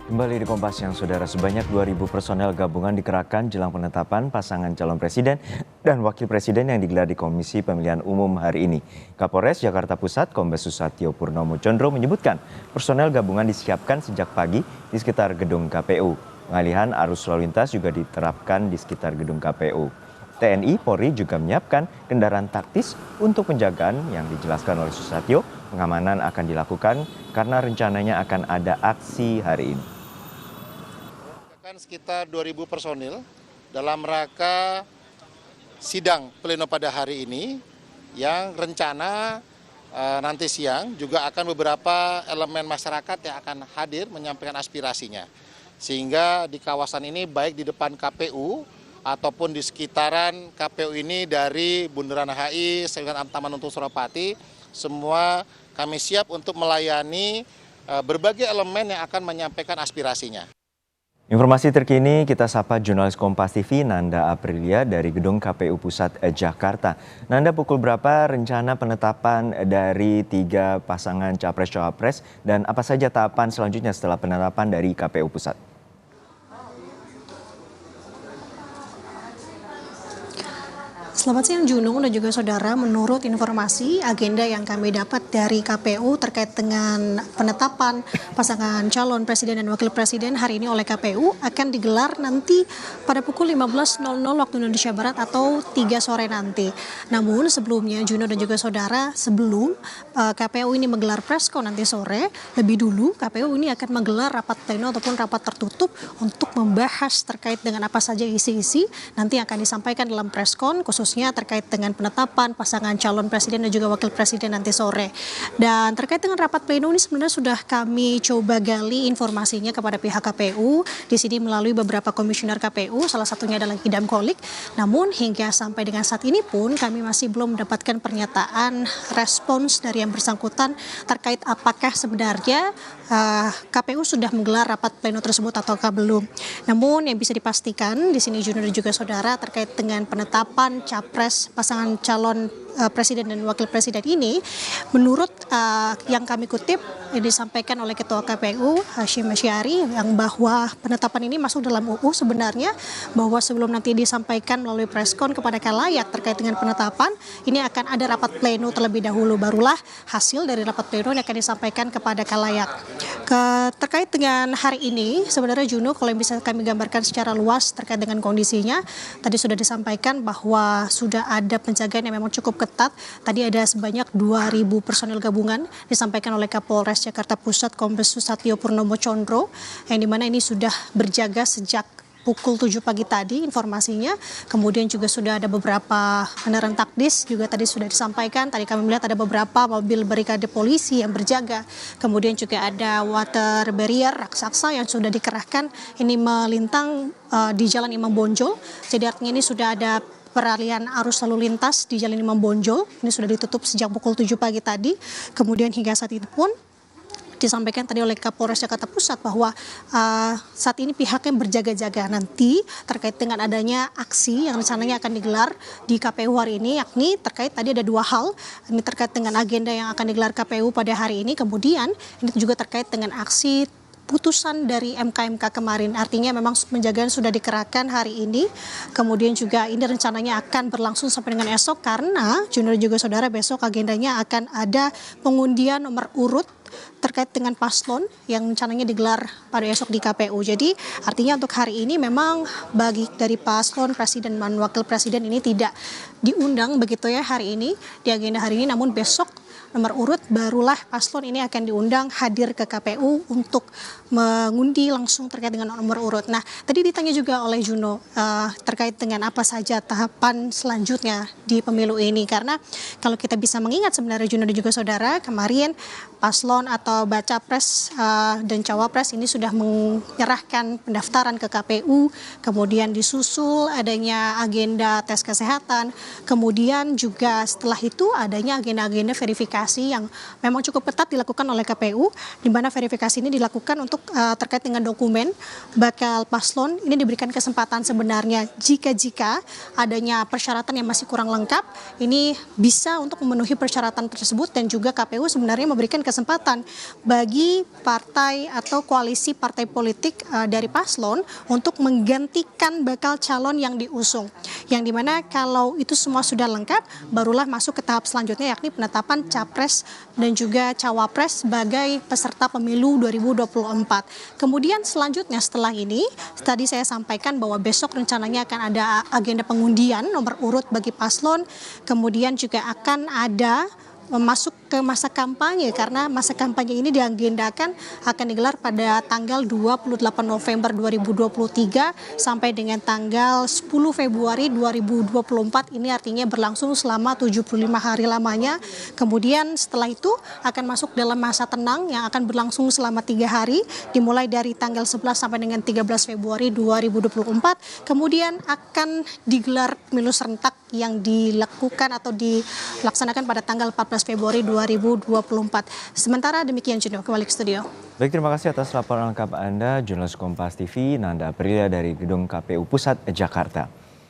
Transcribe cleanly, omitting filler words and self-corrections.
Kembali di Kompas yang saudara, sebanyak 2.000 personel gabungan dikerahkan jelang penetapan pasangan calon presiden dan wakil presiden yang digelar di Komisi Pemilihan Umum hari ini. Kapolres Jakarta Pusat Kombes Susatyo Purnomo Condro menyebutkan personel gabungan disiapkan sejak pagi di sekitar gedung KPU. Pengalihan arus lalu lintas juga diterapkan di sekitar gedung KPU. TNI Polri juga menyiapkan kendaraan taktis untuk penjagaan yang dijelaskan oleh Susatyo. Pengamanan akan dilakukan karena rencananya akan ada aksi hari ini. Sekitar 2.000 personil dalam rangka sidang pleno pada hari ini yang rencana nanti siang juga akan beberapa elemen masyarakat yang akan hadir menyampaikan aspirasinya. Sehingga di kawasan ini baik di depan KPU ataupun di sekitaran KPU ini dari Bundaran HI, Taman Untung Suropati, semua kami siap untuk melayani berbagai elemen yang akan menyampaikan aspirasinya. Informasi terkini kita sapa jurnalis Kompas TV Nanda Aprilia dari Gedung KPU Pusat Jakarta. Nanda, pukul berapa rencana penetapan dari 3 pasangan Capres-Cawapres dan apa saja tahapan selanjutnya setelah penetapan dari KPU Pusat? Selamat siang Junung dan juga saudara, menurut informasi agenda yang kami dapat dari KPU terkait dengan penetapan pasangan calon presiden dan wakil presiden hari ini oleh KPU akan digelar nanti pada pukul 15.00 waktu Indonesia Barat atau 3 sore nanti. Namun sebelumnya Juno dan juga saudara, sebelum KPU ini menggelar preskon nanti sore, lebih dulu KPU ini akan menggelar rapat pleno ataupun rapat tertutup untuk membahas terkait dengan apa saja isi-isi nanti akan disampaikan dalam preskon khususnya terkait dengan penetapan pasangan calon presiden dan juga wakil presiden nanti sore. Dan terkait dengan rapat pleno ini sebenarnya sudah kami coba gali informasinya kepada pihak KPU di sini melalui beberapa komisioner KPU, salah satunya adalah Idam Kolik. Namun hingga sampai dengan saat ini pun kami masih belum mendapatkan pernyataan respons dari yang bersangkutan terkait apakah sebenarnya KPU sudah menggelar rapat pleno tersebut ataukah belum. Namun yang bisa dipastikan di sini Junior dan juga saudara terkait dengan penetapan capres pasangan calon presiden dan wakil presiden ini, menurut yang kami kutip yang disampaikan oleh Ketua KPU Hashim Asyari yang bahwa penetapan ini masuk dalam UU sebenarnya, bahwa sebelum nanti disampaikan melalui preskon kepada khalayak terkait dengan penetapan ini akan ada rapat pleno terlebih dahulu, barulah hasil dari rapat pleno yang akan disampaikan kepada khalayak. Terkait dengan hari ini sebenarnya Juno, kalau yang bisa kami gambarkan secara luas terkait dengan kondisinya, tadi sudah disampaikan bahwa sudah ada penjagaan yang memang cukup ketat. Tadi ada sebanyak 2.000 personil gabungan disampaikan oleh Kapolres Jakarta Pusat Kombes Susatyo Purnomo Condro, yang dimana ini sudah berjaga sejak pukul 7 pagi tadi informasinya. Kemudian juga sudah ada beberapa kendaraan taktis juga tadi sudah disampaikan. Tadi kami melihat ada beberapa mobil barikade polisi yang berjaga. Kemudian juga ada water barrier raksasa yang sudah dikerahkan ini melintang di Jalan Imam Bonjol. Jadi artinya ini sudah ada peralihan arus lalu lintas di Jalan Imam Bonjol. Ini sudah ditutup sejak pukul 7 pagi tadi. Kemudian hingga saat ini pun disampaikan tadi oleh Kapolres Jakarta Pusat bahwa saat ini pihaknya berjaga-jaga nanti terkait dengan adanya aksi yang rencananya akan digelar di KPU hari ini, yakni terkait tadi ada 2 hal, ini terkait dengan agenda yang akan digelar KPU pada hari ini, kemudian ini juga terkait dengan aksi putusan dari MK kemarin. Artinya memang penjagaan sudah dikerahkan hari ini. Kemudian juga ini rencananya akan berlangsung sampai dengan esok karena Junior juga saudara besok agendanya akan ada pengundian nomor urut terkait dengan paslon yang rencananya digelar pada esok di KPU. Jadi artinya untuk hari ini memang bagi dari paslon presiden dan wakil presiden ini tidak diundang begitu ya hari ini di agenda hari ini, namun besok nomor urut barulah paslon ini akan diundang hadir ke KPU untuk mengundi langsung terkait dengan nomor urut. Nah, tadi ditanya juga oleh Juno terkait dengan apa saja tahapan selanjutnya di pemilu ini, karena kalau kita bisa mengingat sebenarnya Juno dan juga saudara, kemarin paslon atau baca pres dan cawapres ini sudah menyerahkan pendaftaran ke KPU, kemudian disusul adanya agenda tes kesehatan, kemudian juga setelah itu adanya agenda-agenda verifikasi yang memang cukup ketat dilakukan oleh KPU, di mana verifikasi ini dilakukan untuk terkait dengan dokumen bakal paslon ini diberikan kesempatan sebenarnya jika adanya persyaratan yang masih kurang lengkap, ini bisa untuk memenuhi persyaratan tersebut, dan juga KPU sebenarnya memberikan kesempatan bagi partai atau koalisi partai politik dari paslon untuk menggantikan bakal calon yang diusung. Yang dimana kalau itu semua sudah lengkap, barulah masuk ke tahap selanjutnya yakni penetapan capres dan juga cawapres sebagai peserta pemilu 2024. Kemudian selanjutnya setelah ini, tadi saya sampaikan bahwa besok rencananya akan ada agenda pengundian nomor urut bagi paslon, kemudian juga akan ada masuk ke masa kampanye karena masa kampanye ini diagendakan akan digelar pada tanggal 28 November 2023 sampai dengan tanggal 10 Februari 2024. Ini artinya berlangsung selama 75 hari lamanya. Kemudian setelah itu akan masuk dalam masa tenang yang akan berlangsung selama 3 hari dimulai dari tanggal 11 sampai dengan 13 Februari 2024. Kemudian akan digelar pemilu serentak yang dilakukan atau dilaksanakan pada tanggal 14 Februari 2024. Sementara demikian Juno, kembali ke studio. Baik, terima kasih atas laporan lengkap Anda, jurnalis Kompas TV, Nanda Aprilia dari Gedung KPU Pusat, Jakarta.